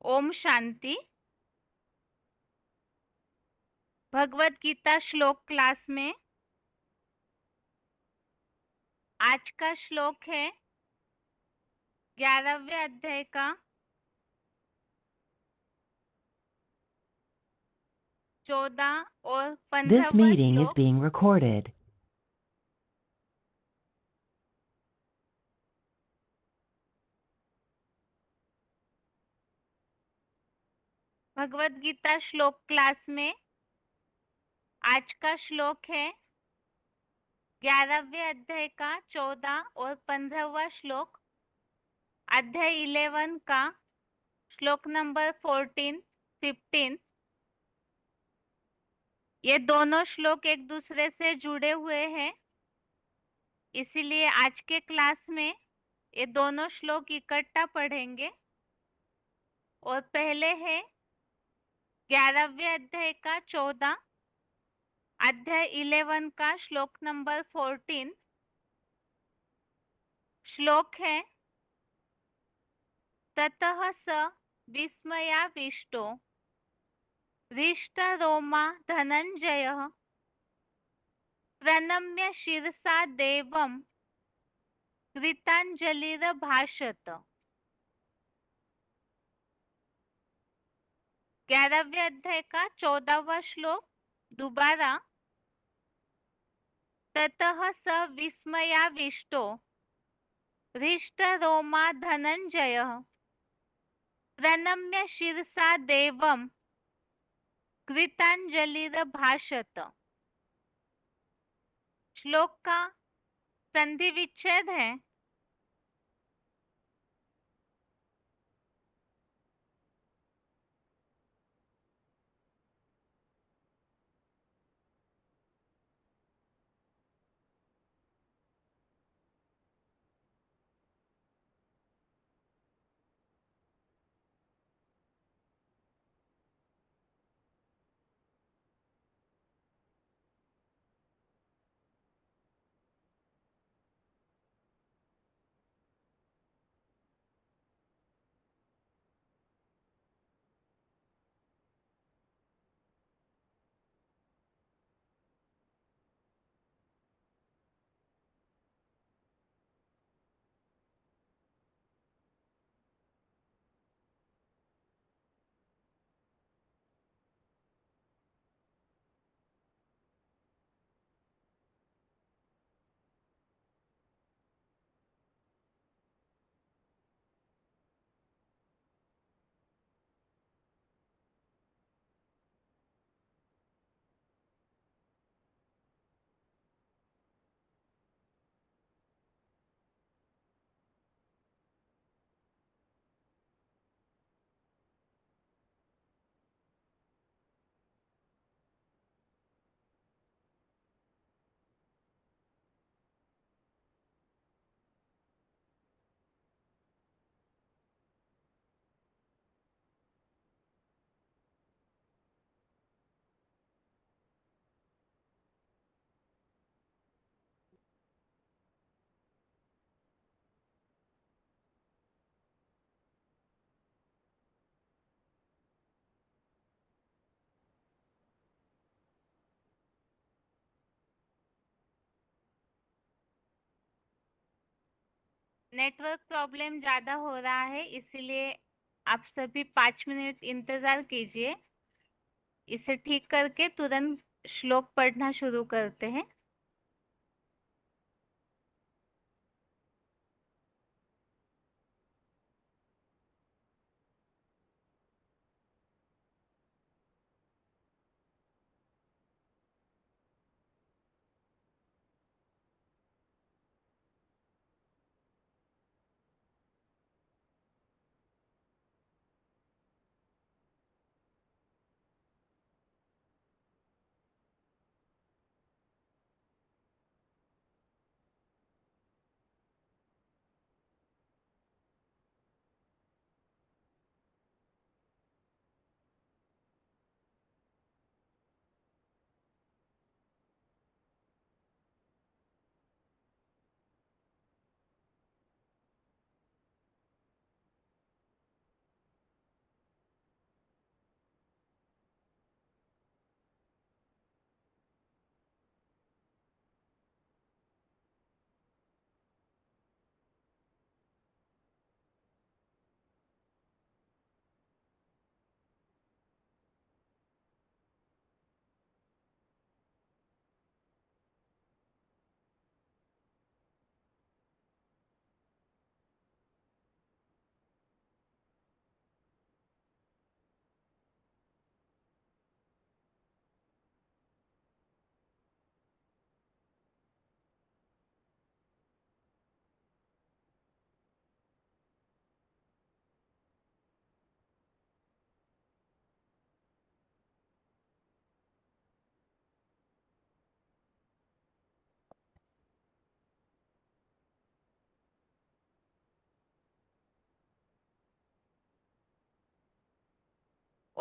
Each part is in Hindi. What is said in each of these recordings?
ओम शांति। भगवत गीता श्लोक क्लास में आज का श्लोक है 11वें अध्याय का 14 और This 15वां meeting is श्लोक। being recorded. भगवत गीता श्लोक क्लास में आज का श्लोक है 11वें अध्याय का 14 और 15वां श्लोक। अध्याय 11 का श्लोक नंबर 14, 15। ये दोनों श्लोक एक दूसरे से जुड़े हुए हैं, इसीलिए आज के क्लास में ये दोनों श्लोक इकट्ठा पढ़ेंगे। और पहले है 11वें अध्याय का 14, अध्याय 11 का श्लोक नंबर 14। श्लोक है ततः स विस्मयाविष्टो हृष्टरोमा धनंजयः प्रणम्य शिरसा देवं कृतांजलिर्भाषत। 11वें अध्याय का 14वां श्लोक दोबारा। ततः स विस्मयाविष्टो हृष्टरोमा धनंजयः प्रणम्य शिरसा देवं कृतांजलिर्भाषत। श्लोक का संधि विच्छेद है नेटवर्क प्रॉब्लम ज्यादा हो रहा है, इसीलिए आप सभी 5 मिनट इंतजार कीजिए। इसे ठीक करके तुरंत श्लोक पढ़ना शुरू करते हैं।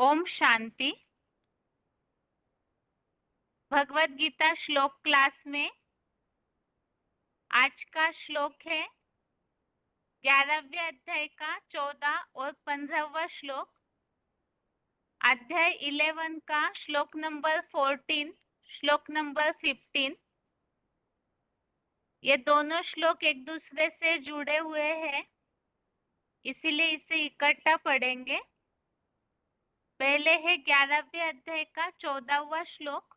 ओम शांति। भगवत गीता श्लोक क्लास में आज का श्लोक है 11वें अध्याय का 14 और 15वां श्लोक। अध्याय 11 का श्लोक नंबर 14, श्लोक नंबर 15। ये दोनों श्लोक एक दूसरे से जुड़े हुए हैं, इसीलिए इसे इकट्ठा पढ़ेंगे। पहले है 11वें अध्याय का 14वां श्लोक।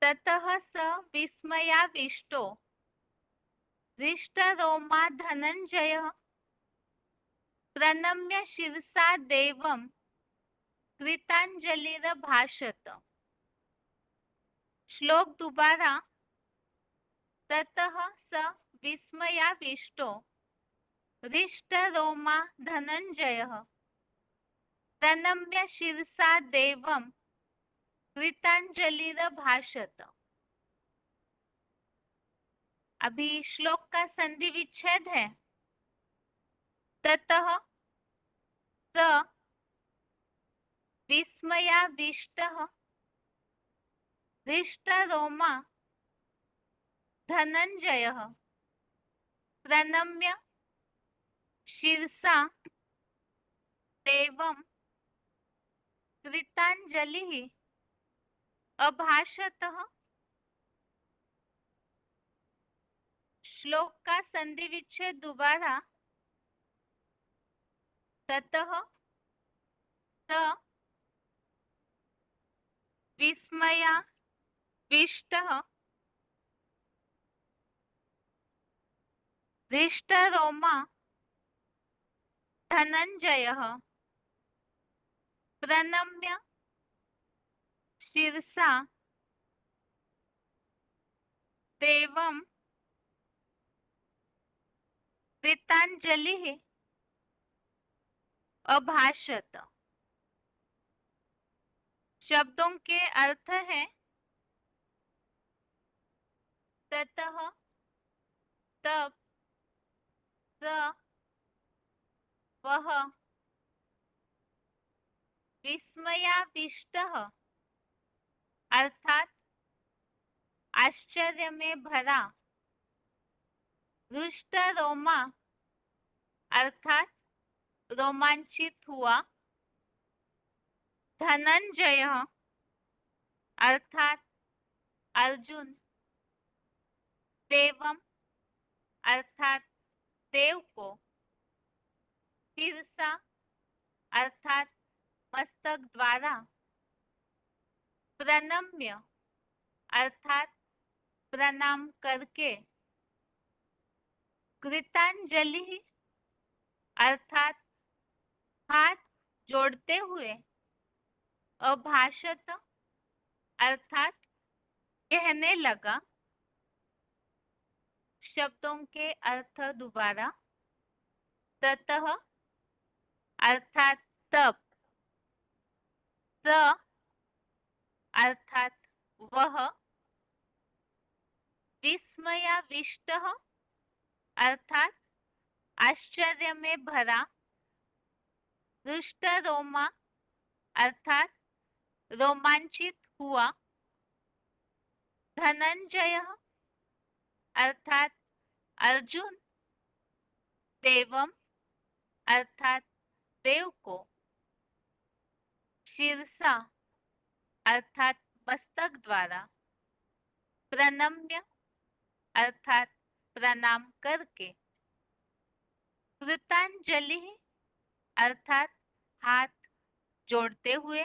ततः स विस्मयाविष्टो हृष्टरोमा धनंजयः प्रणम्य शिरसा देवं कृतांजलिरभाषत। श्लोक दोबारा। ततः स विस्मयाविष्टो हृष्टरोमा धनंजयः प्रणम्य शिरसा देवं कृतांजलिरभाषत। अभी श्लोक का संधि विच्छेद है। ततः स विस्मयाविष्टः हृष्टरोमा धनंजयः प्रणम्य शिरसा देवं कृतांजलिः अभाषतः। श्लोक का संधि विच्छेद दोबारा। ततः स विस्मयाविष्टः हृष्टरोमा धनंजयः प्रणम्य शिरसा देवं कृतांजलिः अभाषत। शब्दों के अर्थ है ततः, तब, स, वह, विस्मयाविष्टः अर्थात आश्चर्य में भरा, हृष्टरोमा अर्थात रोमांचित हुआ, धनंजय अर्थात अर्जुन, देवम अर्थात देव को, शिरसा अर्थात मस्तक द्वारा, प्रणम्य अर्थात प्रणाम करके, कृतांजलि अर्थात हाथ जोड़ते हुए, अभाषत अर्थात कहने लगा। शब्दों के अर्थ दोबारा। ततः अर्थात तब, स अर्थात वह, विस्मयाविष्टः अर्थात आश्चर्य में भरा, हृष्टरोमा अर्थात रोमांचित हुआ, धनंजय अर्थात अर्जुन, देवम अर्थात देव को, शिरसा अर्थात मस्तक द्वारा, प्रणम्य अर्थात प्रणाम करके, कृतांजलि अर्थात हाथ जोड़ते हुए,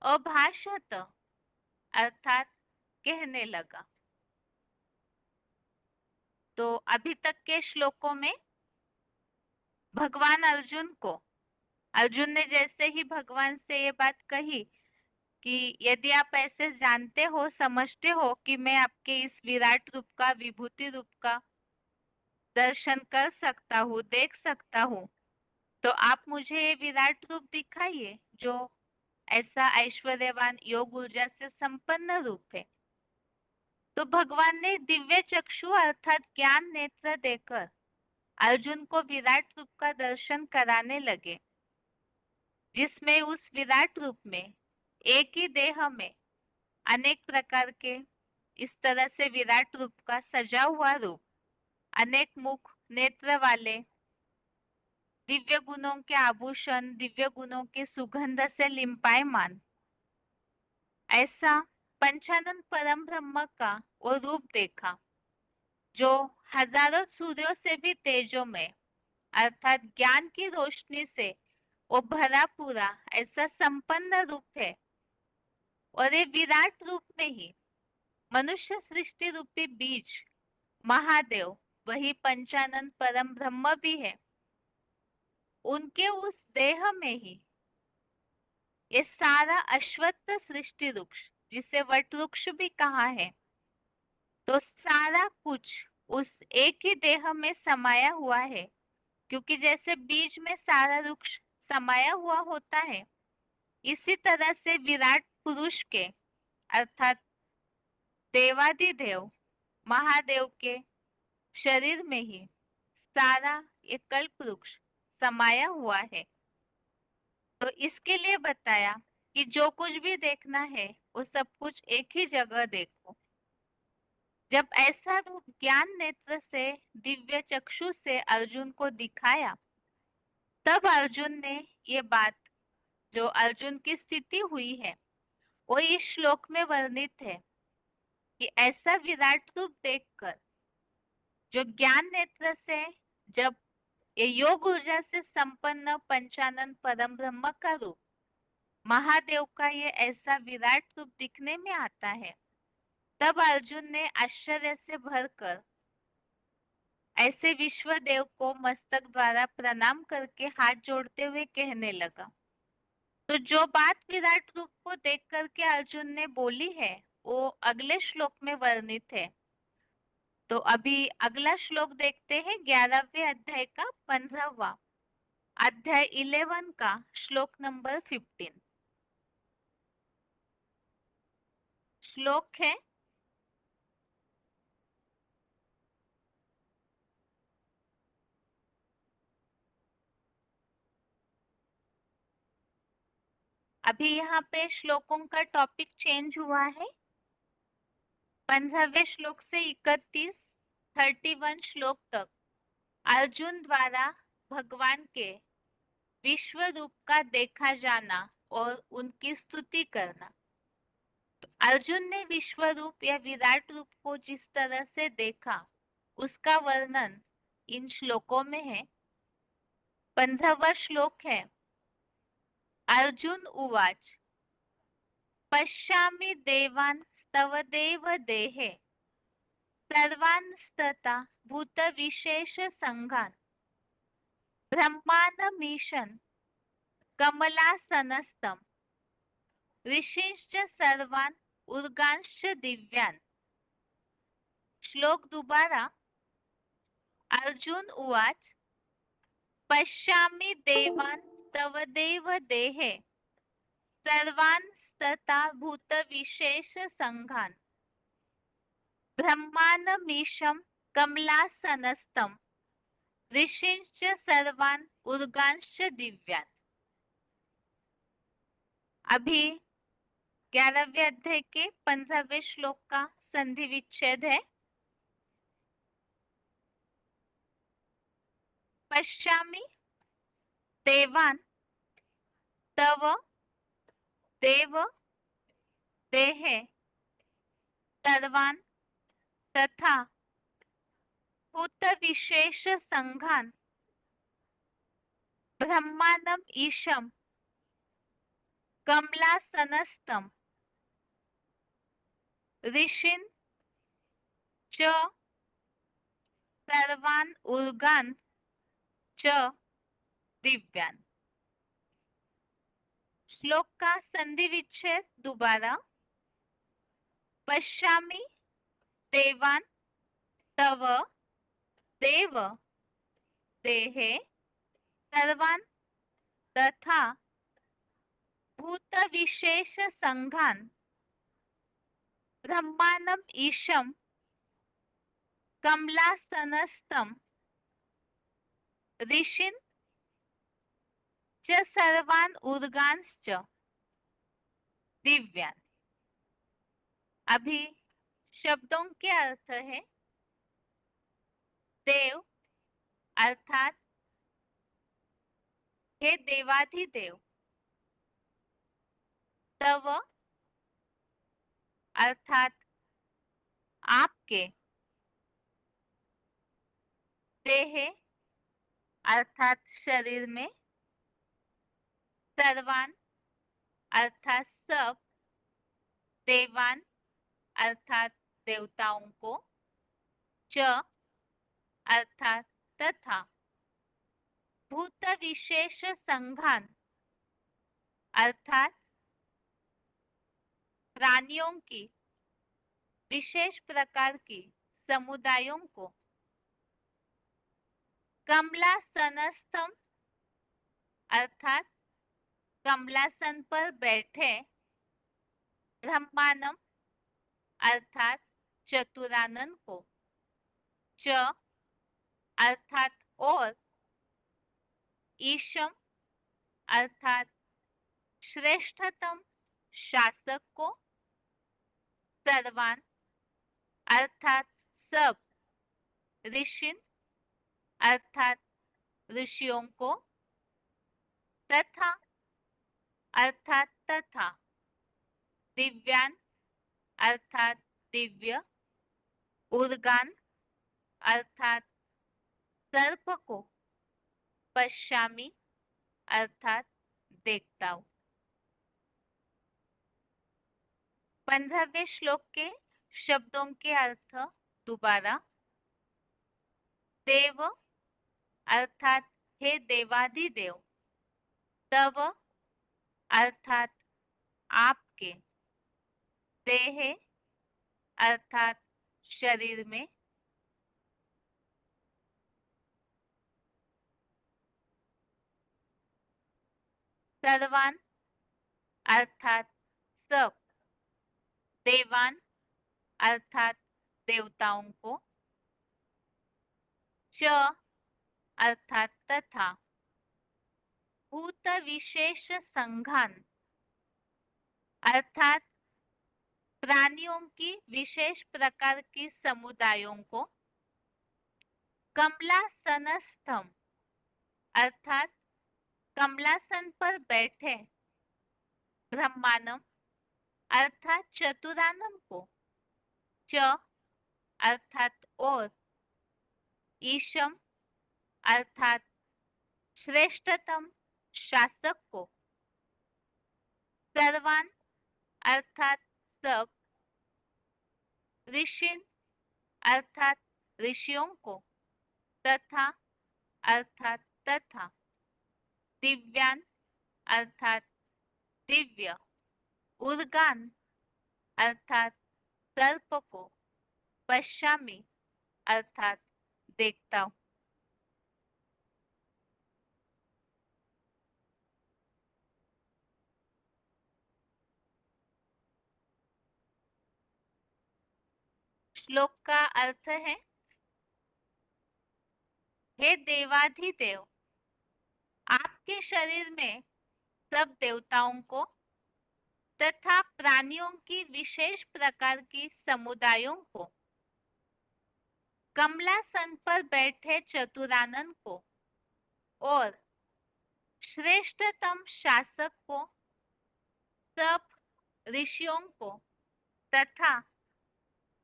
अभाषत अर्थात कहने लगा। तो अभी तक के श्लोकों में भगवान अर्जुन ने जैसे ही भगवान से ये बात कही कि यदि आप ऐसे जानते हो, समझते हो कि मैं आपके इस विराट रूप का, विभूति रूप का दर्शन कर सकता हूँ, देख सकता हूँ, तो आप मुझे ये विराट रूप दिखाइए जो ऐसा ऐश्वर्यवान योग ऊर्जा से संपन्न रूप है। तो भगवान ने दिव्य चक्षु अर्थात ज्ञान नेत्र देकर अर्जुन को विराट रूप का दर्शन कराने लगे। जिसमें उस विराट रूप में एक ही देह में अनेक प्रकार के इस तरह से विराट रूप का सजा हुआ रूप, अनेक मुख नेत्र वाले, दिव्य गुणों के आभूषण, दिव्य गुणों के सुगंध से लिम्पायमान, ऐसा पंचानन परम ब्रह्म का वो रूप देखा जो हजारों सूर्यों से भी तेजों में, अर्थात ज्ञान की रोशनी से वो भरा पूरा ऐसा संपन्न रूप है। और ये विराट रूप में ही मनुष्य सृष्टि रूपी बीज महादेव, वही पंचानन परम ब्रह्म भी है, उनके उस देह में ही ये सारा अश्वत्थ सृष्टि वृक्ष, जिसे वट वृक्ष भी कहा है, तो सारा कुछ उस एक ही देह में समाया हुआ है। क्योंकि जैसे बीज में सारा वृक्ष समाया हुआ होता है, इसी तरह से विराट पुरुष के अर्थात देवादिदेव महादेव के शरीर में ही सारा ये कल्प वृक्ष समाया हुआ है। तो इसके लिए बताया कि जो कुछ भी देखना है वो सब कुछ एक ही जगह देखो। जब ऐसा रूप ज्ञान नेत्र से, दिव्य चक्षु से अर्जुन को दिखाया, तब अर्जुन ने ये बात, जो अर्जुन की स्थिति हुई है, वो इस श्लोक में वर्णित है कि ऐसा विराट रूप देखकर जो ज्ञान नेत्र से, जब ये योग ऊर्जा से संपन्न पंचानन परम ब्रह्म का रूप महादेव का ये ऐसा विराट रूप दिखने में आता है, तब अर्जुन ने आश्चर्य से भरकर ऐसे विश्व देव को मस्तक द्वारा प्रणाम करके हाथ जोड़ते हुए कहने लगा। तो जो बात विराट रूप को देख करके अर्जुन ने बोली है, वो अगले श्लोक में वर्णित है। तो अभी अगला श्लोक देखते हैं, 11वें अध्याय का 15वां अध्याय 11 का श्लोक नंबर 15। श्लोक है, अभी यहाँ पे श्लोकों का टॉपिक चेंज हुआ है। 15वें श्लोक से 31 श्लोक तक अर्जुन द्वारा भगवान के विश्व रूप का देखा जाना और उनकी स्तुति करना। तो अर्जुन ने विश्व रूप या विराट रूप को जिस तरह से देखा, उसका वर्णन इन श्लोकों में है। 15वां श्लोक है, अर्जुन उवाच पश्यामि देवान् तव देव देहे सर्वांस्तथा भूत विशेष संघान ब्रह्मांडमीशन् कमलासनस्थं ऋषिश्च सर्वान् उर्गांश्च दिव्यान्। श्लोक दोबारा, अर्जुन उवाच पश्यामि देवान् तव देव देहे सर्वांस्तथा भूत विशेष संघान ब्रह्मांडमीशं कमलासनस्थं ऋषिश्च सर्वान् उर्गांश्च दिव्यान्। अभी 11वें अध्याय के 15वें श्लोक का संधि विच्छेद है। पश्यामि देवान् तव देव देहे सर्वान् तथा भूत विशेष संघान ब्रह्मांडम ईशम कमलासनस्थम ऋषिन् च सर्वान् उर्गान् च दिव्यान्। श्लोक का संधि विच्छेद दोबारा, पश्यामि देवान् तव देव देहे सर्वान् तथा भूत विशेष संघान ब्रह्मांडम ईशम कमलासनस्थम ऋषिन् च सर्वान् उर्गांश्च दिव्यान्। अभी शब्दों के अर्थ है देव अर्थात हे देवाधिदेव, तव अर्थात आपके, देहे अर्थात शरीर में, सर्वान अर्थात सब, देवान अर्थात देवताओं को, च अर्थात तथा, भूत विशेष संघान अर्थात प्राणियों की विशेष प्रकार की समुदायों को, कमलासनस्थम अर्थात कमलासन पर बैठे, ब्रह्मांडम अर्थात चतुरानन को, च अर्थात और, ईशम अर्थात श्रेष्ठतम शासक को, सर्वान अर्थात सब, ऋषिन अर्थात ऋषियों को, तथा अर्थात तथा, दिव्यान अर्थात दिव्य, उर्गान अर्थात सर्प को, पश्यामी अर्थात देखता हूं। 15वें श्लोक के शब्दों के अर्थ दोबारा। देव अर्थात हे देवाधिदेव, तव अर्थात आपके, देहे अर्थात शरीर में, सर्वान अर्थात सब, देवान अर्थात देवताओं को, च अर्थात तथा, भूत विशेष संघान अर्थात प्राणियों की विशेष प्रकार की समुदायों को, कमलासनस्थम अर्थात कमलासन पर बैठे, ब्रह्मांडम अर्थात चतुरानन को, च अर्थात और, ईशम अर्थात श्रेष्ठतम शासक को, सर्वान अर्थात सब, ऋषिन अर्थात ऋषियों को, तथा अर्थात तथा, दिव्यान अर्थात दिव्य, उर्गान अर्थात सर्प को, पश्यामी अर्थात देखता हूं। श्लोक का अर्थ है हे देवाधिदेव, आपके शरीर में सब देवताओं को तथा प्राणियों की विशेष प्रकार की समुदायों को, कमलासन पर बैठे चतुरानन को और श्रेष्ठतम शासक को, सब ऋषियों को तथा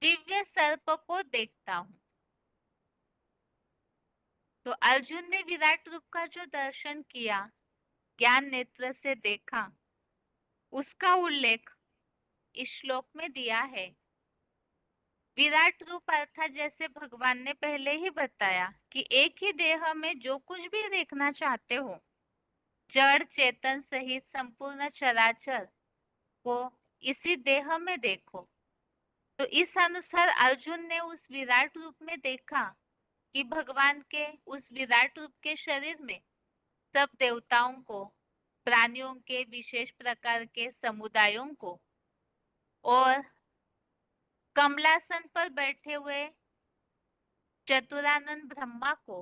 दिव्य सर्प को देखता हूं। तो अर्जुन ने विराट रूप का जो दर्शन किया, ज्ञान नेत्र से देखा, उसका उल्लेख इस श्लोक में दिया है। विराट रूप अर्थात जैसे भगवान ने पहले ही बताया कि एक ही देह में जो कुछ भी देखना चाहते हो, जड़ चेतन सहित संपूर्ण चराचर को इसी देह में देखो। तो इस अनुसार अर्जुन ने उस विराट रूप में देखा कि भगवान के उस विराट रूप के शरीर में सब देवताओं को, प्राणियों के विशेष प्रकार के समुदायों को और कमलासन पर बैठे हुए चतुरानंद ब्रह्मा को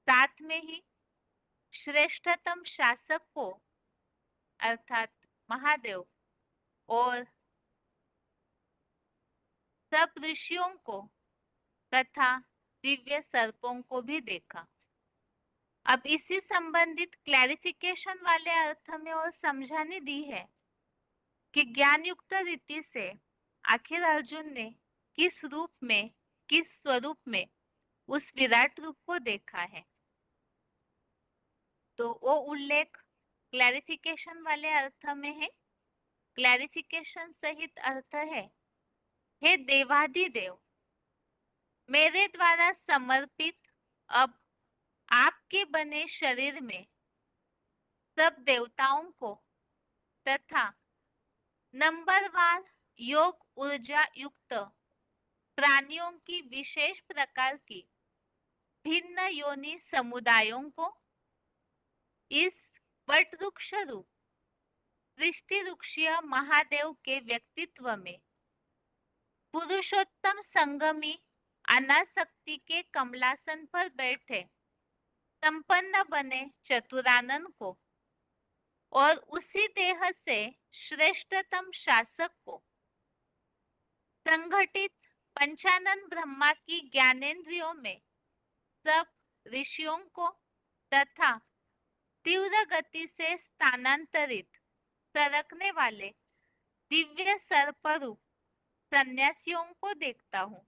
साथ में ही श्रेष्ठतम शासक को अर्थात महादेव और सब ऋषियों को तथा दिव्य सर्पों को भी देखा। अब इसी संबंधित क्लैरिफिकेशन वाले अर्थ में और समझाने दी है कि ज्ञान युक्त रीति से आखिर अर्जुन ने किस रूप में, किस स्वरूप में उस विराट रूप को देखा है। तो वो उल्लेख क्लैरिफिकेशन वाले अर्थ में है। क्लैरिफिकेशन सहित अर्थ है, हे देवाधिदेव, मेरे द्वारा समर्पित अब आपके बने शरीर में सब देवताओं को तथा नंबरवार योग ऊर्जा युक्त प्राणियों की विशेष प्रकार की भिन्न योनि समुदायों को इस वटवृक्ष रूप सृष्टि वृक्षीय महादेव के व्यक्तित्व में पुरुषोत्तम संगमी अनासक्ति के कमलासन पर बैठे संपन्न बने चतुरानन को और उसी देह से श्रेष्ठतम शासक को संघटित पंचानन ब्रह्मा की ज्ञानेंद्रियों में सब ऋषियों को तथा तीव्र गति से स्थानांतरित सरकने वाले दिव्य सर्परूप सन्यासियों को देखता हूँ।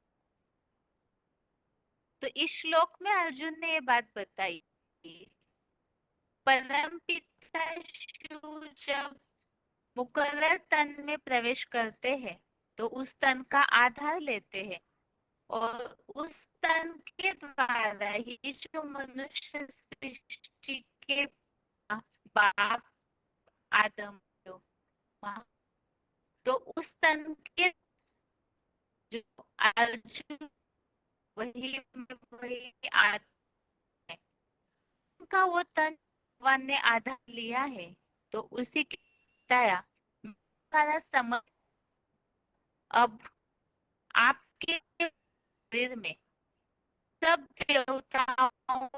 तो इस श्लोक में अर्जुन ने ये बात बताई, परम पिता शिव जब मुकर्रर तन में प्रवेश करते हैं तो उस तन का आधार लेते हैं और उस तन के द्वारा ही जो मनुष्य सृष्टि के बाप आदम तो उस तन के जो अर्जुन वही आत्मा है, उनका वो तन भगवान ने आधार लिया है। तो उसी के बताया समझ अब आपके शरीर में सब देवताओं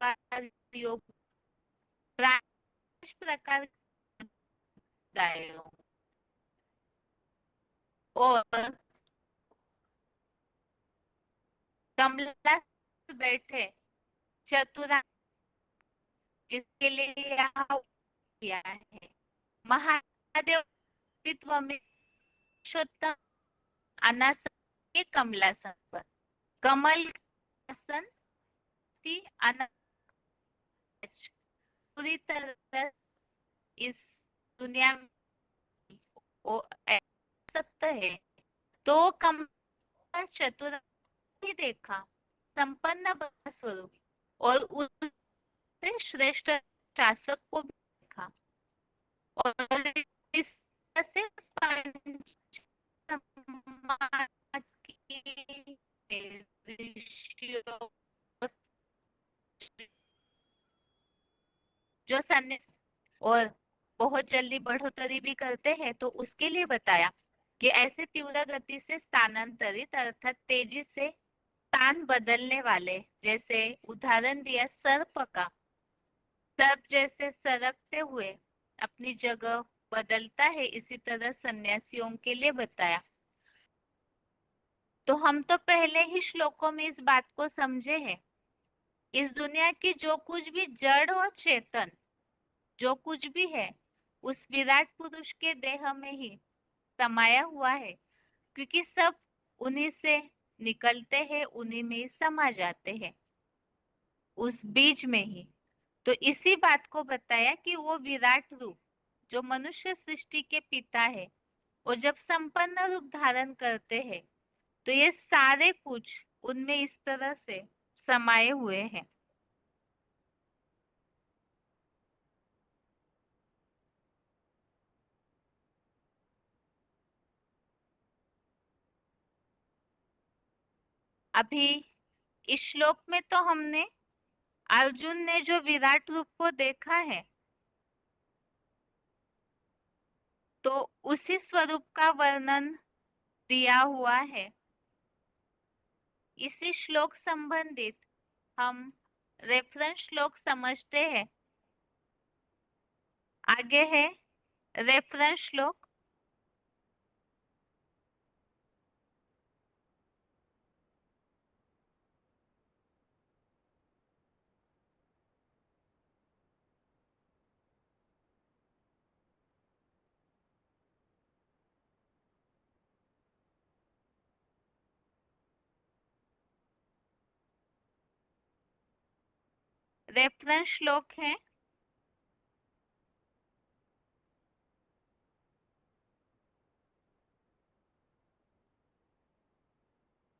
का योग प्रकार और कमला बैठे चतुरा जिसके लिए यहाँ किया है महादेव अस्तित्व में पुरुषोत्तम अनासन के कमलासन पर कमल आसन पूरी तरह इस दुनिया में सकता है तो कम चतुर ही देखा संपन्न स्वरूप और उससे श्रेष्ठ शासक को भी देखा और इस से जो सन्यास और बहुत जल्दी बढ़ोतरी भी करते हैं तो उसके लिए बताया कि ऐसे तीव्र गति से स्थानांतरित अर्थात तेजी से स्थान बदलने वाले, जैसे उदाहरण दिया सर्प का, सर्प जैसे सरकते हुए अपनी जगह बदलता है, इसी तरह सन्यासियों के लिए बताया। तो हम तो पहले ही श्लोकों में इस बात को समझे हैं, इस दुनिया की जो कुछ भी जड़ और चेतन जो कुछ भी है उस विराट पुरुष के देह में ही समाया हुआ है, क्योंकि सब उन्हीं से निकलते हैं, उन्हीं में ही समा जाते हैं, उस बीज में ही। तो इसी बात को बताया कि वो विराट रूप जो मनुष्य सृष्टि के पिता है और जब संपन्न रूप धारण करते हैं तो ये सारे कुछ उनमें इस तरह से समाये हुए हैं। अभी इस श्लोक में तो हमने अर्जुन ने जो विराट रूप को देखा है तो उसी स्वरूप का वर्णन दिया हुआ है। इसी श्लोक संबंधित हम रेफरेंस श्लोक समझते हैं। आगे है रेफरेंस श्लोक। रेफरेंस श्लोक है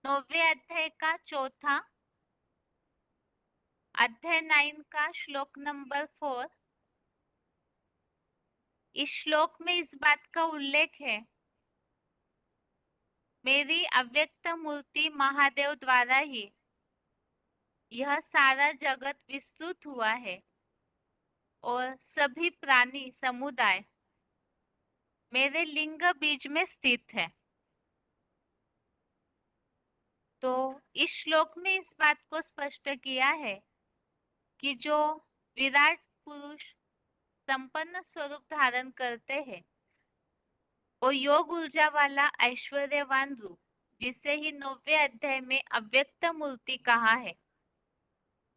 9वें अध्याय का चौथा, अध्याय 9 का श्लोक नंबर 4। इस श्लोक में इस बात का उल्लेख है, मेरी अव्यक्त मूर्ति महादेव द्वारा ही यह सारा जगत विस्तृत हुआ है और सभी प्राणी समुदाय मेरे लिंग बीज में स्थित है। तो इस श्लोक में इस बात को स्पष्ट किया है कि जो विराट पुरुष संपन्न स्वरूप धारण करते हैं और योग ऊर्जा वाला ऐश्वर्यवान रूप, जिसे ही 9वें अध्याय में अव्यक्त मूर्ति कहा है,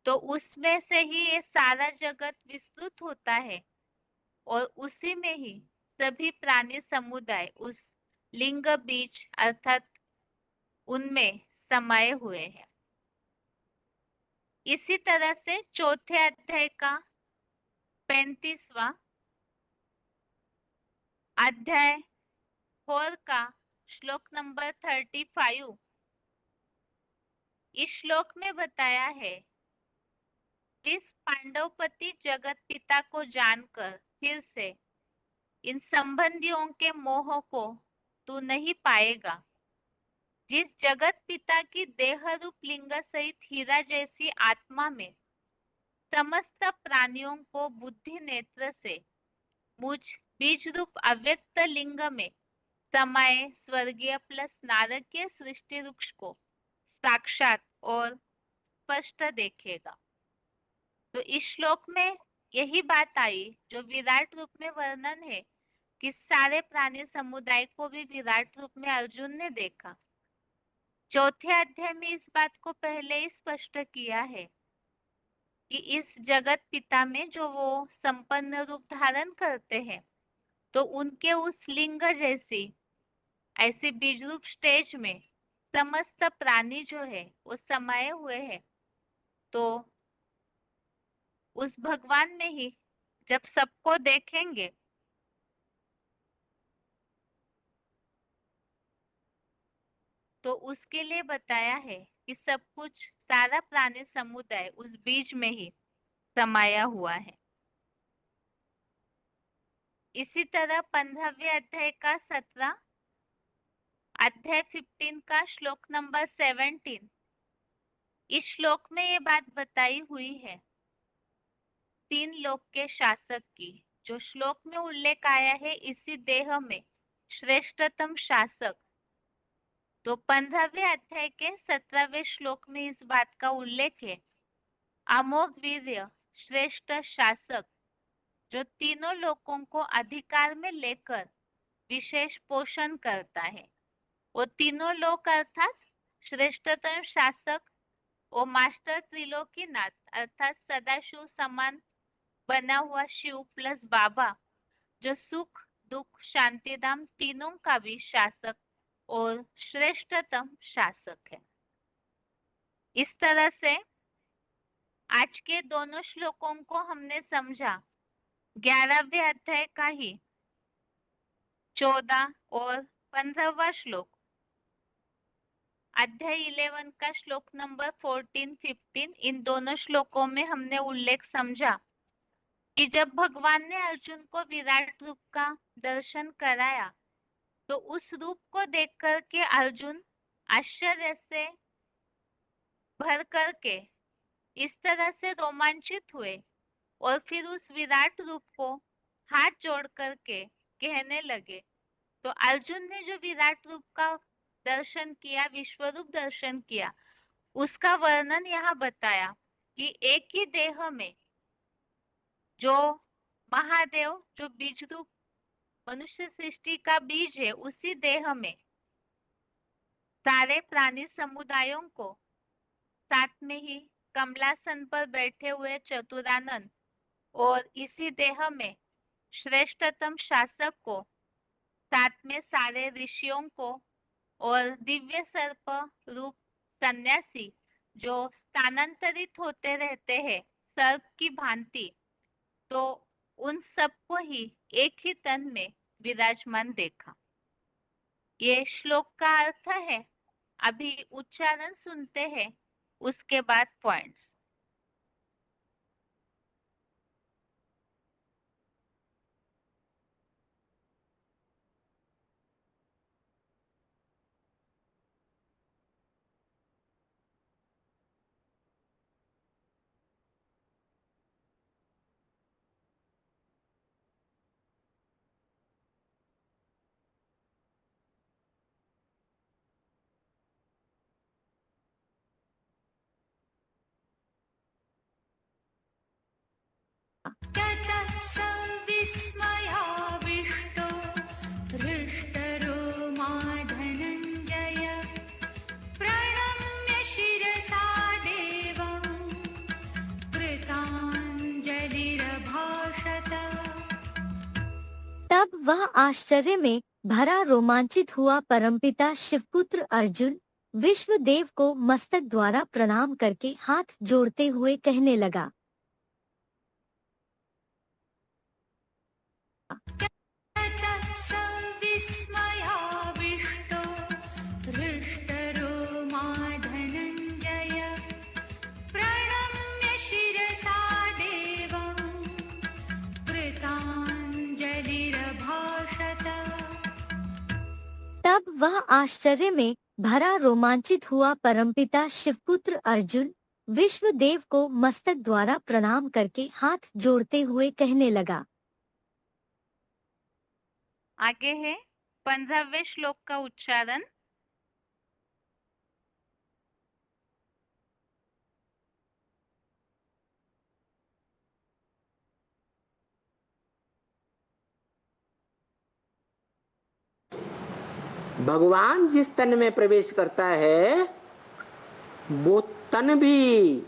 तो उसमें से ही ये सारा जगत विस्तृत होता है और उसी में ही सभी प्राणी समुदाय उस लिंग बीज अर्थात उनमें समाये हुए हैं। इसी तरह से चौथे अध्याय का 35वां अध्याय 4 का श्लोक नंबर 35, इस श्लोक में बताया है, जिस पांडवपति जगत पिता को जानकर फिर से इन संबंधियों के मोह को तू नहीं पाएगा, जिस जगत पिता की देह रूप लिंग सहित हीरा जैसी आत्मा में समस्त प्राणियों को बुद्धि नेत्र से मुझ बीज रूप अव्यक्त लिंग में समाये स्वर्गीय प्लस नारकीय सृष्टि वृक्ष को साक्षात और स्पष्ट देखेगा। तो इस श्लोक में यही बात आई जो विराट रूप में वर्णन है कि सारे प्राणी समुदाय को भी विराट रूप में अर्जुन ने देखा। चौथे अध्याय में इस बात को पहले ही स्पष्ट किया है कि इस जगत पिता में जो वो संपन्न रूप धारण करते हैं, तो उनके उस लिंग जैसी ऐसे बीज रूप स्टेज में समस्त प्राणी जो है वो समाये हुए हैं। तो उस भगवान में ही जब सबको देखेंगे तो उसके लिए बताया है कि सब कुछ सारा प्राणी समुदाय उस बीज में ही समाया हुआ है। इसी तरह 15वें अध्याय का 17, अध्याय 15 का श्लोक नंबर 17, इस श्लोक में ये बात बताई हुई है 3 लोक के शासक की, जो श्लोक में उल्लेख आया है इसी देह में श्रेष्ठतम शासक। तो 15वें अध्याय के 17वें श्लोक में इस बात का उल्लेख है, अमोघ वीर्य श्रेष्ठ शासक जो तीनों लोकों को अधिकार में लेकर विशेष पोषण करता है। वो तीनों लोक अर्थात श्रेष्ठतम शासक और मास्टर त्रिलोकीनाथ अर्थात सदाशिव समान बना हुआ शिव प्लस बाबा, जो सुख दुख शांतिधाम तीनों का भी शासक और श्रेष्ठतम शासक है। इस तरह से आज के दोनों श्लोकों को हमने समझा। 11वें अध्याय का ही 14 और 15वां श्लोक, अध्याय 11 का श्लोक नंबर 14, 15, इन दोनों श्लोकों में हमने उल्लेख समझा कि जब भगवान ने अर्जुन को विराट रूप का दर्शन कराया, तो उस रूप को देख करके अर्जुन आश्चर्य से भर करके इस तरह से रोमांचित हुए और फिर उस विराट रूप को हाथ जोड़ करके कहने लगे। तो अर्जुन ने जो विराट रूप का दर्शन किया, विश्वरूप दर्शन किया, उसका वर्णन यहाँ बताया कि एक ही देह में जो महादेव, जो बीज रूप मनुष्य सृष्टि का बीज है, उसी देह में सारे प्राणी समुदायों को, साथ में ही कमलासन पर बैठे हुए चतुरानन, और इसी देह में श्रेष्ठतम शासक को, साथ में सारे ऋषियों को, और दिव्य सर्प रूप सन्यासी जो स्थानांतरित होते रहते हैं सर्प की भांति, तो उन सबको ही एक ही तन में विराजमान देखा। ये श्लोक का अर्थ है। अभी उच्चारण सुनते हैं, उसके बाद पॉइंट्स। ततः स विस्मयाविष्टो हृष्टरो मा धनञ्जय प्रणम्य शिरसा देवं कृताञ्जलिरभाषत। तब वह आश्चर्य में भरा रोमांचित हुआ परमपिता शिवपुत्र अर्जुन विश्वदेव को मस्तक द्वारा प्रणाम करके हाथ जोड़ते हुए कहने लगा। ततः स विस्मयाविष्टो हृष्टरो मा धनञ्जय प्रणम्य शिरसा देवं कृताञ्जलिरभाषत। तब वह आश्चर्य में भरा रोमांचित हुआ परमपिता शिवपुत्र अर्जुन विश्वदेव को मस्तक द्वारा प्रणाम करके हाथ जोड़ते हुए कहने लगा। आगे है 15वें श्लोक का उच्चारण। भगवान जिस तन में प्रवेश करता है वो तन भी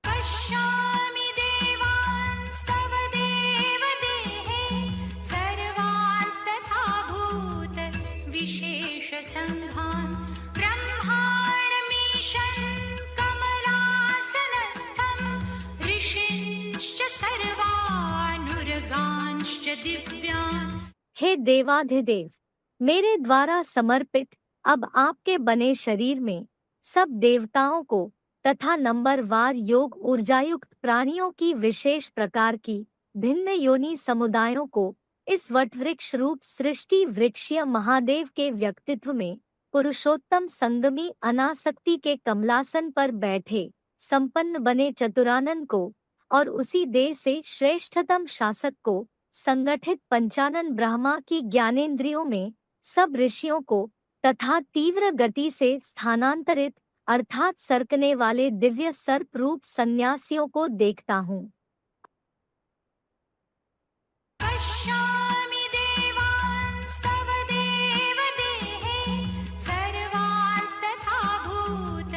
पश्यामि देवांस्तव देवदेहे सर्वांस्तथा भूत विशेषसङ्घान् ब्रह्माणमीशं कमलासनस्थं ऋषींश्च सर्वानुर्गांश्च दिव्यान्। हे देवाधिदेव, मेरे द्वारा समर्पित अब आपके बने शरीर में सब देवताओं को तथा नंबरवार योग ऊर्जायुक्त प्राणियों की विशेष प्रकार की भिन्न योनि समुदायों को इस वटवृक्ष रूप सृष्टि वृक्षीय महादेव के व्यक्तित्व में पुरुषोत्तम संगमी अनासक्ति के कमलासन पर बैठे संपन्न बने चतुरानन को और उसी देह से श्रेष्ठतम शासक को संगठित पंचानन ब्रह्मा की ज्ञानेंद्रियों में सब ऋषियों को तथा तीव्र गति से स्थानांतरित अर्थात सरकने वाले दिव्य सर्प रूप सन्यासियों को देखता हूँ। पश्यामि देवांस्तव देवदेहे सर्वांस्तथा भूत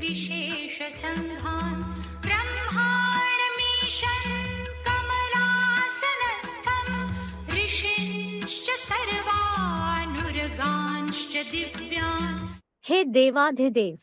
विशेषसङ्घान् ब्रह्माणमीशं कमलासनस्थं ऋषींश्च सर्वानुर्गांश्च दिव्यान्। हे देवाधिदेव,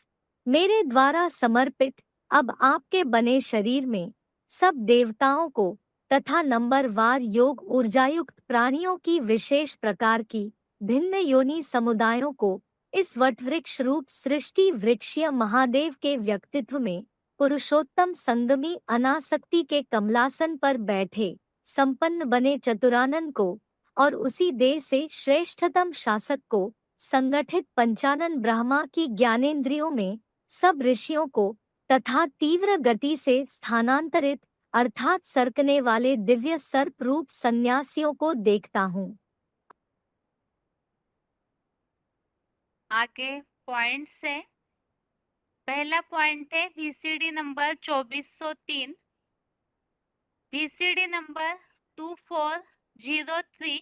मेरे द्वारा समर्पित अब आपके बने शरीर में सब देवताओं को तथा नंबर वार योग ऊर्जायुक्त प्राणियों की विशेष प्रकार की भिन्न योनि समुदायों को इस वटवृक्ष रूप सृष्टि वृक्षीय महादेव के व्यक्तित्व में पुरुषोत्तम संगमी अनासक्ति के कमलासन पर बैठे संपन्न बने चतुरानन को और उसी देह से श्रेष्ठतम शासक को संगठित पंचानन ब्रह्मा की ज्ञानेंद्रियों में सब ऋषियों को तथा तीव्र गति से स्थानांतरित अर्थात सरकने वाले दिव्य सर्प रूप सन्यासियों को देखता हूँ। आगे पॉइंट से पहला पॉइंट है VCD number 2403, VCD number 2403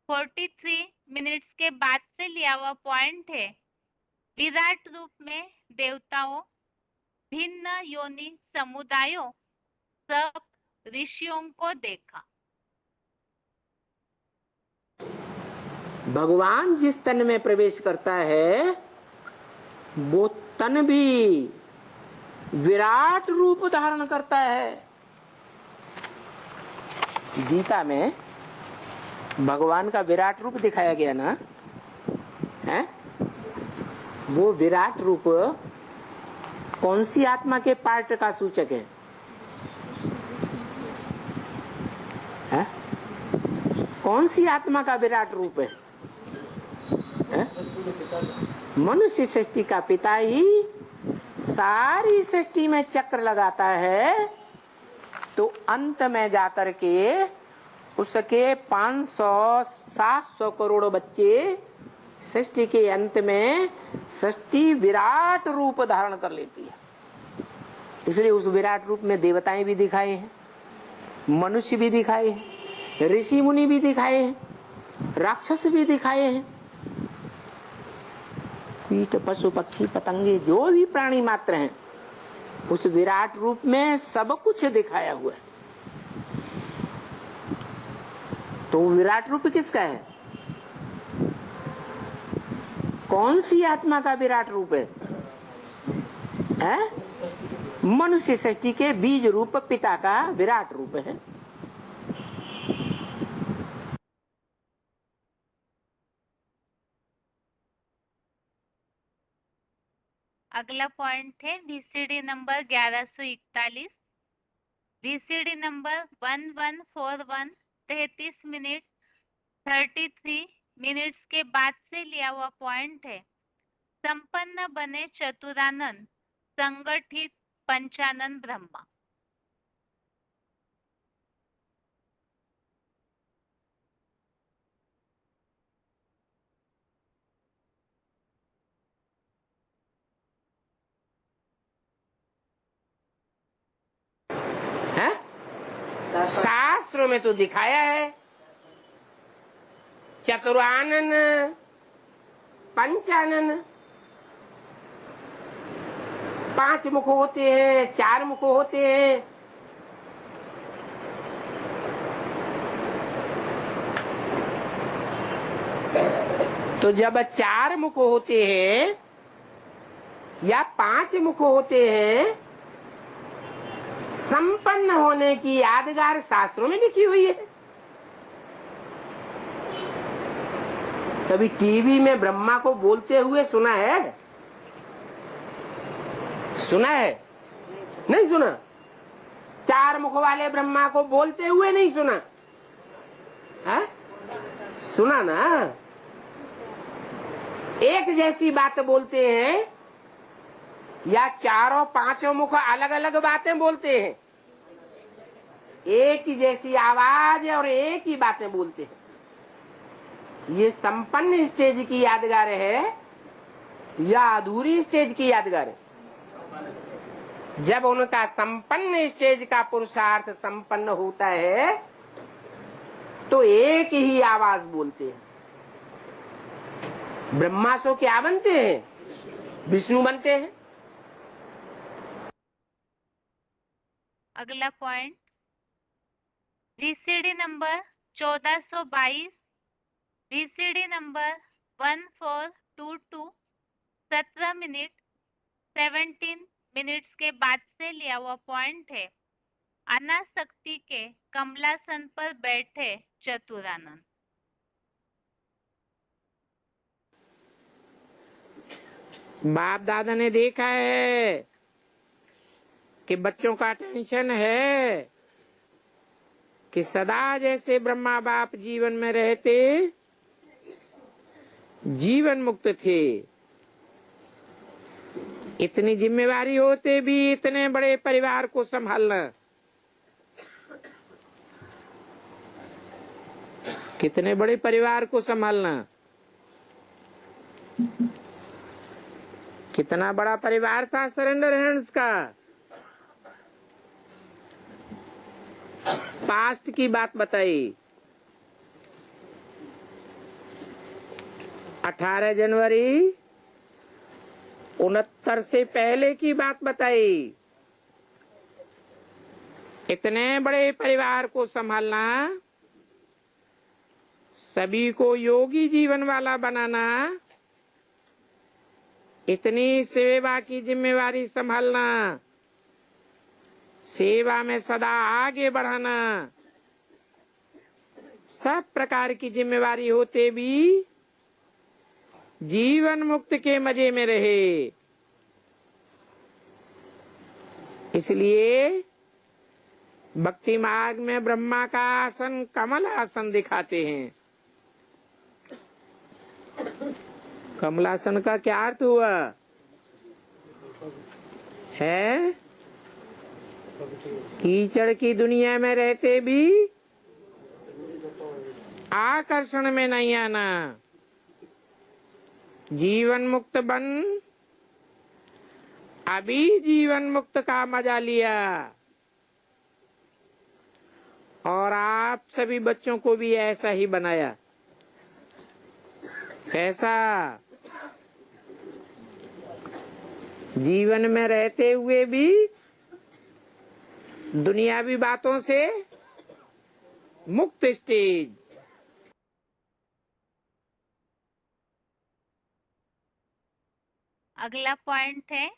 43 minutes के बाद से लिया हुआ पॉइंट है। विराट रूप में देवताओं, भिन्न योनि समुदायों, सब ऋषियों को देखा। भगवान जिस तन में प्रवेश करता है वो तन भी विराट रूप धारण करता है। गीता में भगवान का विराट रूप दिखाया गया ना है? वो विराट रूप कौन सी आत्मा के पार्ट का सूचक है? है? कौन सी आत्मा का विराट रूप है? मनुष्य सृष्टि का पिता ही सारी सृष्टि में चक्र लगाता है, तो अंत में जाकर के उसके 500-700 करोड़ बच्चे सृष्टि के अंत में सृष्टि विराट रूप धारण कर लेती है। इसलिए उस विराट रूप में देवताएं भी दिखाए हैं, मनुष्य भी दिखाए हैं, ऋषि मुनि भी दिखाए हैं, राक्षस भी दिखाए हैं, कीट पशु पक्षी पतंगे जो भी प्राणी मात्र हैं उस विराट रूप में सब कुछ दिखाया हुआ है। तो विराट रूप किसका है? कौन सी आत्मा का विराट रूप है? मनुष्य सृष्टि के बीज रूप पिता का विराट रूप है। अगला पॉइंट है VCD number 1141, VCD number 1141 33 minute 33 minutes के बाद से लिया हुआ पॉइंट है। संपन्न बने चतुरानन संगठित पंचानन ब्रह्मा। शास्त्रों में तो दिखाया है चतुरानन पंचानन, 5 मुख होते हैं, 4 मुख होते हैं। तो जब 4 मुख होते हैं या 5 मुख होते हैं, संपन्न होने की यादगार शास्त्रों में लिखी हुई है। कभी टीवी में ब्रह्मा को बोलते हुए सुना है? सुना है? नहीं सुना। 4 मुख वाले ब्रह्मा को बोलते हुए नहीं सुना है? सुना ना। एक जैसी बात बोलते हैं या 4-5 मुख अलग अलग बातें बोलते हैं? एक ही जैसी आवाज और एक ही बातें बोलते हैं। ये संपन्न स्टेज की यादगार है या अधूरी स्टेज की यादगार है? जब उनका संपन्न स्टेज का पुरुषार्थ संपन्न होता है तो एक ही आवाज बोलते हैं। ब्रह्मा सो क्या बनते हैं? विष्णु बनते हैं। अगला point VCD number 1422, VCD number 1422 17 minute 17 minutes के बाद से लिया हुआ पॉइंट है। अनासक्ति के कमलासन पर बैठे चतुरानंद। बाप दादा ने देखा है कि बच्चों का टेंशन है कि सदा जैसे ब्रह्मा बाप जीवन में रहते जीवन मुक्त थे, इतनी जिम्मेवारी होते भी इतने बड़े परिवार को संभालना, कितने बड़े परिवार को संभालना, कितना बड़ा परिवार था सरेंडर हैंड्स का। पास्ट की बात बताई, 18 जनवरी 69 से पहले की बात बताई। इतने बड़े परिवार को संभालना, सभी को योगी जीवन वाला बनाना, इतनी सेवा की जिम्मेवारी संभालना, सेवा में सदा आगे बढ़ाना, सब प्रकार की जिम्मेवारी होते भी जीवन मुक्त के मजे में रहे। इसलिए भक्ति मार्ग में ब्रह्मा का आसन कमल आसन दिखाते हैं। कमलासन का क्या अर्थ हुआ है? कीचड़ की दुनिया में रहते भी आकर्षण में नहीं आना, जीवन मुक्त बन अभी जीवन मुक्त का मजा लिया। और आप सभी बच्चों को भी ऐसा ही बनाया। कैसा? जीवन में रहते हुए भी दुनियावी बातों से मुक्त स्टेज। अगला पॉइंट है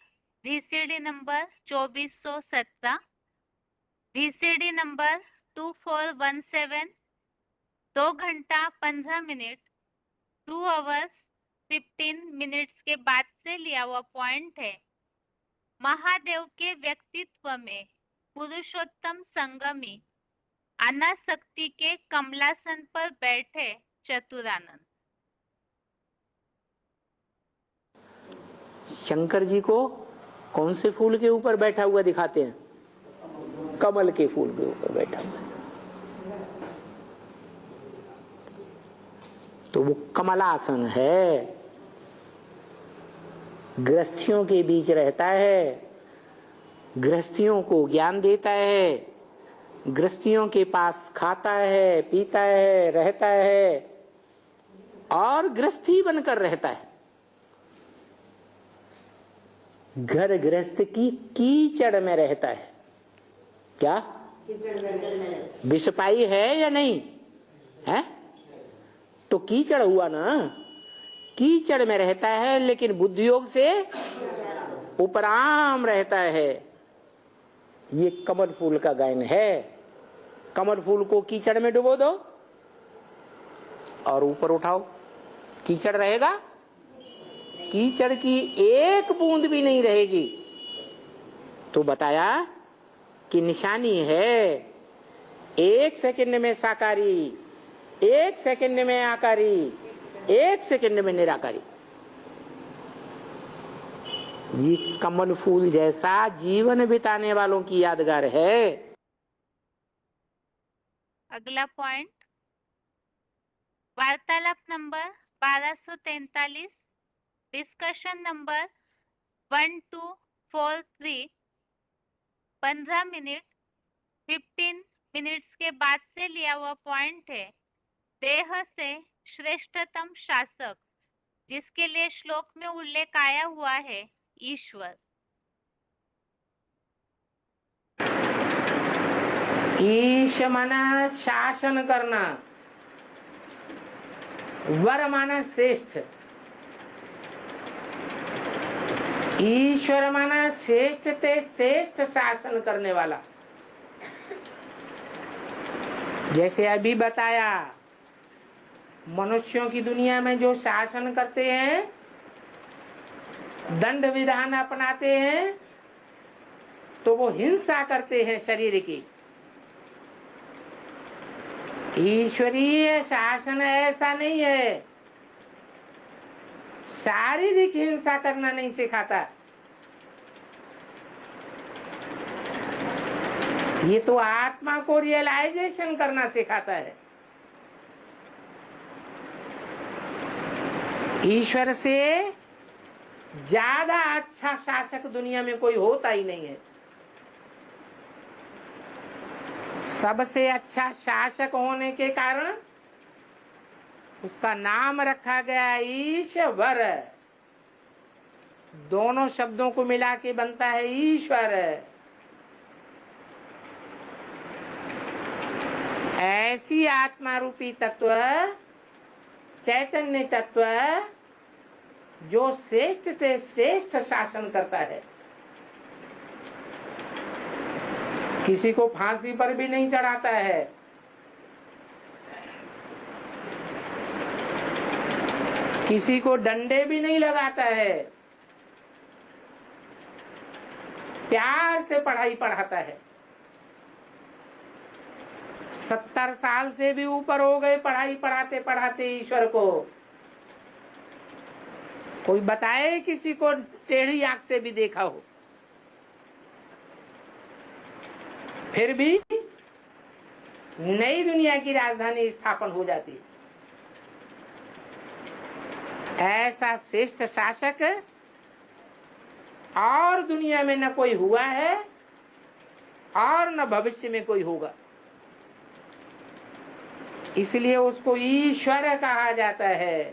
VCD नंबर 2417, VCD नंबर 2417, 2 घंटा 15 मिनट 2 hours 15 minutes के बाद से लिया हुआ पॉइंट है। महादेव के व्यक्तित्व में पुरुषोत्तम संगमी अनासक्ति के कमलासन पर बैठे चतुरानंद। शंकर जी को कौन से फूल के ऊपर बैठा हुआ दिखाते हैं? कमल के फूल के ऊपर बैठा हुआ। तो वो कमलासन है, गृहस्थियों के बीच रहता है, गृहस्थियों को ज्ञान देता है, गृहस्थियों के पास खाता है, पीता है, रहता है और गृहस्थी बनकर रहता है। घर गृहस्थ की कीचड़ में रहता है। क्या विषपाई है या नहीं है? तो कीचड़ हुआ ना, कीचड़ में रहता है लेकिन बुद्धि योग से उपराम रहता है। ये कमल फूल का गायन है। कमल फूल को कीचड़ में डुबो दो और ऊपर उठाओ, कीचड़ रहेगा? कीचड़ की एक बूंद भी नहीं रहेगी। तो बताया कि निशानी है, 1 सेकंड में साकारी, 1 सेकंड में आकारी, 1 सेकंड में निराकारी। ये कमल फूल जैसा जीवन बिताने वालों की यादगार है। अगला पॉइंट वार्तालाप number 1243, discussion number 1243, 15 minute 15 minutes के बाद से लिया हुआ पॉइंट है। देह से श्रेष्ठतम शासक, जिसके लिए श्लोक में उल्लेख आया हुआ है, ईश्वर। ईश माना शासन करना, वर माना श्रेष्ठ। ईश्वर माना श्रेष्ठ ते श्रेष्ठ शासन करने वाला। जैसे अभी बताया, मनुष्यों की दुनिया में जो शासन करते हैं, दंड विधान अपनाते हैं, तो वो हिंसा करते हैं शरीर की। ईश्वरीय शासन ऐसा नहीं है, शारीरिक हिंसा करना नहीं सिखाता। ये तो आत्मा को रियलाइजेशन करना सिखाता है। ईश्वर से ज्यादा अच्छा शासक दुनिया में कोई होता ही नहीं है। सबसे अच्छा शासक होने के कारण उसका नाम रखा गया ईश्वर। दोनों शब्दों को मिला के बनता है ईश्वर। ऐसी आत्मा रूपी तत्व, चैतन्य तत्व जो श्रेष्ठ से श्रेष्ठ शासन करता है। किसी को फांसी पर भी नहीं चढ़ाता है, किसी को डंडे भी नहीं लगाता है, प्यार से पढ़ाई पढ़ाता है। 70 साल से भी ऊपर हो गए पढ़ाई पढ़ाते पढ़ाते ईश्वर को। कोई बताए किसी को टेढ़ी आंख से भी देखा हो? फिर भी नई दुनिया की राजधानी स्थापन हो जाती है। ऐसा श्रेष्ठ शासक और दुनिया में न कोई हुआ है और न भविष्य में कोई होगा। इसलिए उसको ईश्वर कहा जाता है।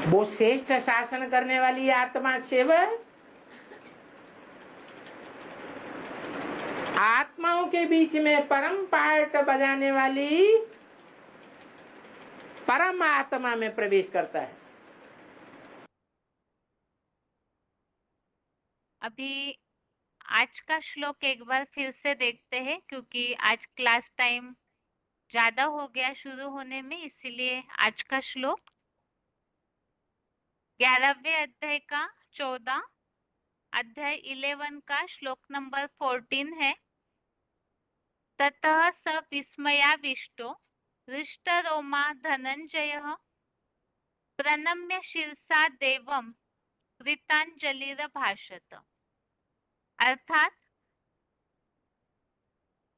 वो श्रेष्ठ शासन करने वाली आत्मा शिव आत्माओं के बीच में परम पार्ट बजाने वाली परम आत्मा में प्रवेश करता है। अभी आज का श्लोक एक बार फिर से देखते हैं, क्योंकि आज क्लास टाइम ज्यादा हो गया शुरू होने में, इसीलिए आज का श्लोक 11वें अध्याय का 14, अध्याय 11 का श्लोक नंबर 14 है। ततः स विस्मयाविष्टो हृष्टरोमा धनंजयः प्रणम्य शिरसा देवं कृतांजलिरभाषत। अर्थात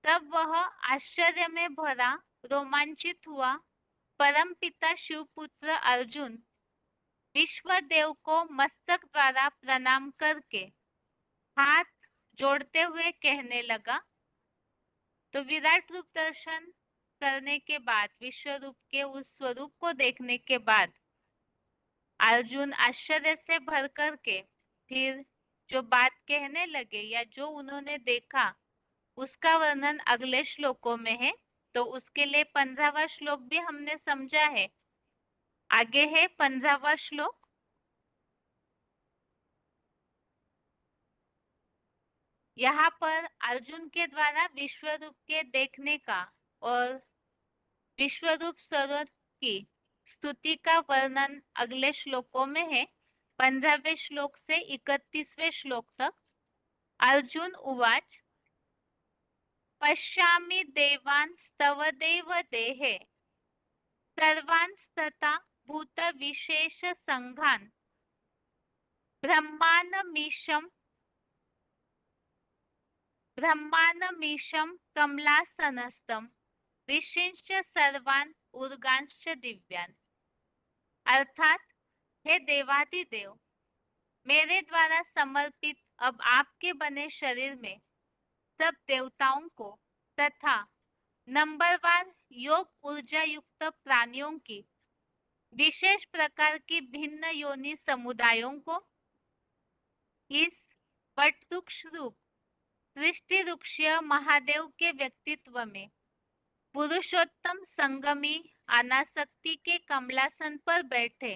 तब वह आश्चर्य में भरा रोमांचित हुआ। परम पिता शिवपुत्र अर्जुन विश्वदेव को मस्तक द्वारा प्रणाम करके हाथ जोड़ते हुए कहने लगा। तो विराट रूप दर्शन करने के बाद, विश्व रूप के उस स्वरूप को देखने के बाद अर्जुन आश्चर्य से भर करके फिर जो बात कहने लगे या जो उन्होंने देखा उसका वर्णन अगले श्लोकों में है। तो उसके लिए 15वां श्लोक भी हमने समझा है। आगे है 15वां श्लोक। यहाँ पर अर्जुन के द्वारा विश्व रूप के देखने का और विश्व रूप स्वरूप की स्तुति का वर्णन अगले श्लोकों में है। 15वें श्लोक से 31वें श्लोक तक। अर्जुन उवाच पश्यामि देवांस्तव देव देहे सर्वांस्तथा भूत विशेष संघान ब्रह्मानमीशं कमलासनस्थं ऋषींश्च सर्वान् उर्गांश्च दिव्यान्। अर्थात हे देवादिदेव, मेरे द्वारा समर्पित अब आपके बने शरीर में सब देवताओं को तथा नंबरवार योग ऊर्जा युक्त प्राणियों की विशेष प्रकार की भिन्न योनि समुदायों को इस वटवृक्ष रूप सृष्टि वृक्षीय महादेव के व्यक्तित्व में पुरुषोत्तम संगमी अनासक्ति के कमलासन पर बैठे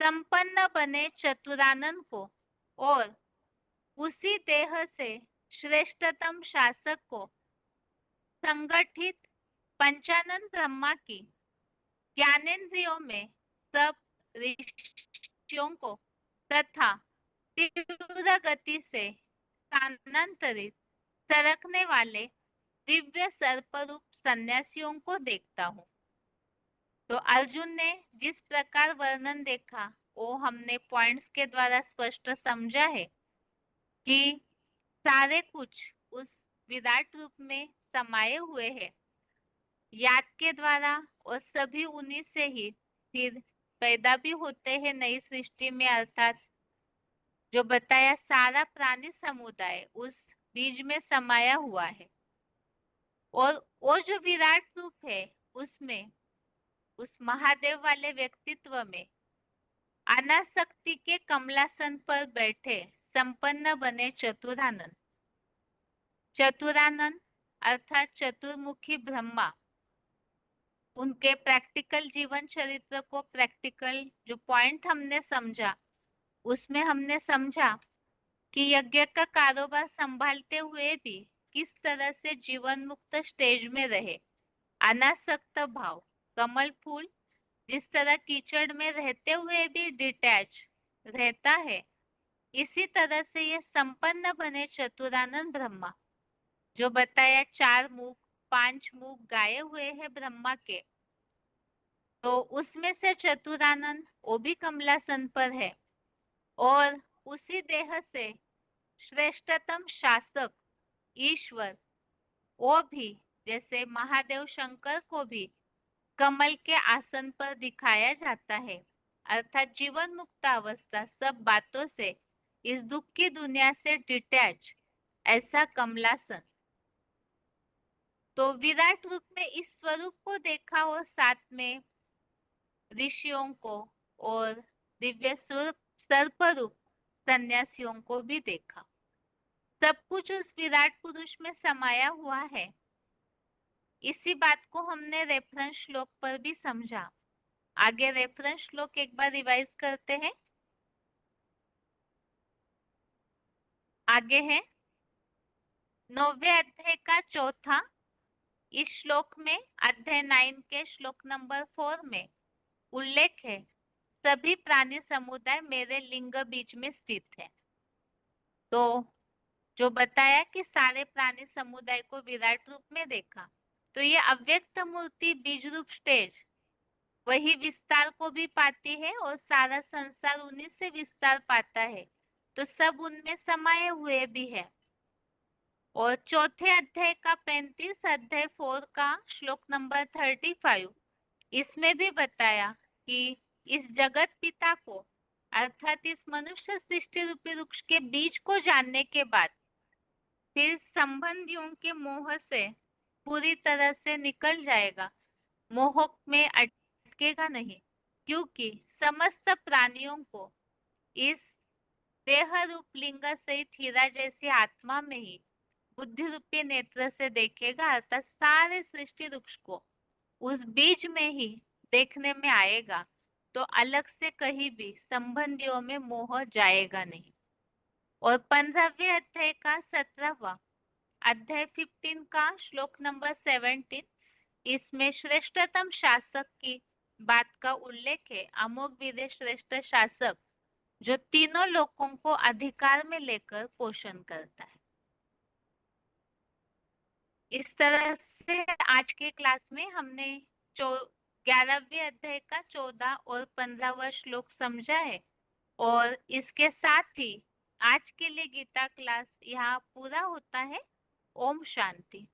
संपन्न बने चतुरानन को और उसी देह से श्रेष्ठतम शासक को संगठित पंचानन ब्रह्मा की ज्ञानेन्द्रियों में सब ऋषियों को तथा तीव्र गति से स्थानांतरित सरकने वाले दिव्य सर्परूप सन्यासियों को देखता हूँ। तो अर्जुन ने जिस प्रकार वर्णन देखा वो हमने पॉइंट्स के द्वारा स्पष्ट समझा है कि सारे कुछ उस विराट रूप में समाये हुए हैं। याद के द्वारा और सभी उन्हीं से ही फिर पैदा भी होते हैं नई सृष्टि में, अर्थात जो बताया सारा प्राणी समुदाय उस बीज में समाया हुआ है। और वो जो विराट रूप है उसमें उस महादेव वाले व्यक्तित्व में अनासक्ति के कमलासन पर बैठे संपन्न बने चतुरानन। चतुरानन अर्थात चतुर्मुखी ब्रह्मा, उनके प्रैक्टिकल जीवन चरित्र को प्रैक्टिकल जो पॉइंट हमने समझा उसमें हमने समझा कि यज्ञ का कारोबार संभालते हुए भी किस तरह से जीवन मुक्त स्टेज में रहे। अनासक्त भाव, कमल फूल जिस तरह कीचड़ में रहते हुए भी डिटैच रहता है, इसी तरह से ये संपन्न बने चतुरानन ब्रह्मा जो बताया 4 मुख 5 मुख गाये हुए हैं ब्रह्मा के, तो उसमें से चतुरानन वो भी कमलासन पर है और उसी देह से श्रेष्ठतम शासक ईश्वर वो भी जैसे महादेव शंकर को भी कमल के आसन पर दिखाया जाता है, अर्थात जीवन मुक्त अवस्था सब बातों से इस दुख की दुनिया से डिटैच, ऐसा कमलासन। तो विराट रूप में इस स्वरूप को देखा और साथ में ऋषियों को और दिव्य सर्प रूप सन्यासियों को भी देखा। सब कुछ उस विराट पुरुष में समाया हुआ है। इसी बात को हमने रेफरेंस श्लोक पर भी समझा। आगे रेफरेंस श्लोक एक बार रिवाइज करते हैं। आगे है 9वें अध्याय का चौथा। इस श्लोक में अध्याय 9 के श्लोक नंबर 4 में उल्लेख है सभी प्राणी समुदाय मेरे लिंग बीज में स्थित है। तो जो बताया कि सारे प्राणी समुदाय को विराट रूप में देखा, तो ये अव्यक्त मूर्ति बीज रूप स्टेज वही विस्तार को भी पाती है और सारा संसार उन्हीं से विस्तार पाता है, तो सब उनमें समाये हुए भी है। और चौथे अध्याय का 35 अध्याय 4 का श्लोक नंबर 35, इसमें भी बताया कि इस जगत पिता को अर्थात इस मनुष्य सृष्टि रूपी वृक्ष के बीज को जानने के बाद फिर संबंधियों के मोह से पूरी तरह से निकल जाएगा, मोह में अटकेगा नहीं, क्योंकि समस्त प्राणियों को इस देह रूप लिंग सहित हीरा जैसी आत्मा में ही बुद्धि रूपी नेत्र से देखेगा, अर्थात सारे सृष्टि वृक्ष को उस बीज में ही देखने में आएगा, तो अलग से कहीं भी संबंधियों में मोह जाएगा नहीं। और 15वें अध्याय का 17वां अध्याय 15 का श्लोक नंबर 17, इसमें श्रेष्ठतम शासक की बात का उल्लेख है। अमोघ वीर श्रेष्ठ शासक जो तीनों लोकों को अधिकार में लेकर पोषण करता है। इस तरह से आज के क्लास में हमने 11वें अध्याय का 14 और 15वां श्लोक समझा है और इसके साथ ही आज के लिए गीता क्लास यहाँ पूरा होता है। ओम शांति।